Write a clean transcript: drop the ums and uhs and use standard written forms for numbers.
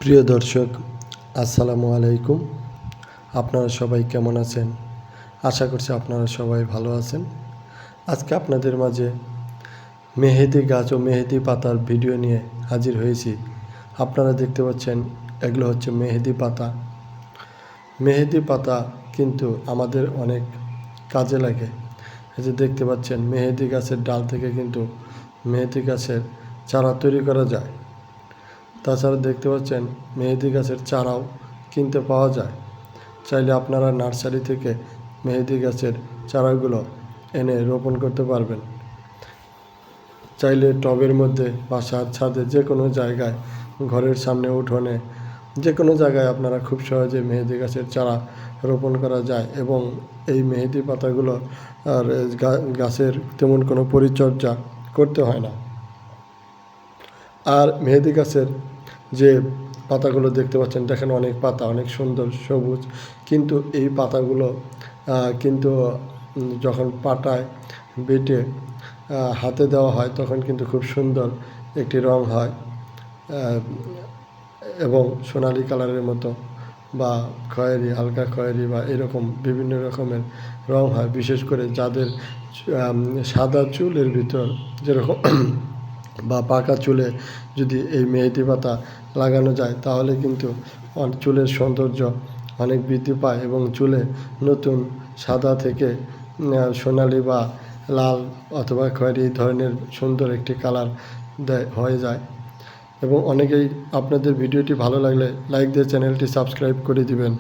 প্রিয় দর্শক, আসসালামু আলাইকুম। আপনারা সবাই কেমন আছেন? আশা করছি আপনারা সবাই ভালো আছেন। আজকে আপনাদের মাঝে মেহেদি গাছ ও মেহেদি পাতার ভিডিও নিয়ে হাজির হয়েছি। আপনারা দেখতে পাচ্ছেন এগুলো হচ্ছে মেহেদি পাতা। মেহেদি পাতা কিন্তু আমাদের অনেক কাজে লাগে। এই যে দেখতে পাচ্ছেন মেহেদি গাছের ডাল থেকে কিন্তু মেহেদি গাছের চারা তৈরি করা যায়। তাছাড়া দেখতে পাচ্ছেন মেহেদি গাছের চারাও কিনতে পাওয়া যায়। চাইলে আপনারা নার্সারি থেকে মেহেদি গাছের চারাগুলো এনে রোপণ করতে পারবেন। চাইলে টবের মধ্যে, বাসার ছাদে, যে কোনো জায়গায়, ঘরের সামনে, উঠোনে, যে কোনো জায়গায় আপনারা খুব সহজে মেহেদি গাছের চারা রোপণ করা যায়। এবং এই মেহেদি পাতাগুলো আর গাছের তেমন কোনো পরিচর্যা করতে হয় না। আর মেহেদি গাছের যে পাতাগুলো দেখতে পাচ্ছেন, দেখেন অনেক পাতা, অনেক সুন্দর সবুজ, কিন্তু এই পাতাগুলো কিন্তু যখন পাটায় বেটে হাতে দেওয়া হয় তখন কিন্তু খুব সুন্দর একটি রং হয় এবং সোনালি কালারের মতো বা খয়েরি, হালকা খয়েরি বা এরকম বিভিন্ন রকমের রং হয়। বিশেষ করে যাদের সাদা চুলের ভিতর যেরকম বা পাকা চুলে যদি এই মেহেদি পাতা লাগানো যায় তাহলে কিন্তু চুলের সৌন্দর্য অনেক বৃদ্ধি পায় এবং চুলে নতুন সাদা থেকে সোনালি বা লাল অথবা খয়েরি ধরনের সুন্দর একটি কালার হয়ে যায়। এবং অনেকেই আপনাদের ভিডিওটি ভালো লাগলে লাইক দিয়ে চ্যানেলটি সাবস্ক্রাইব করে দিবেন।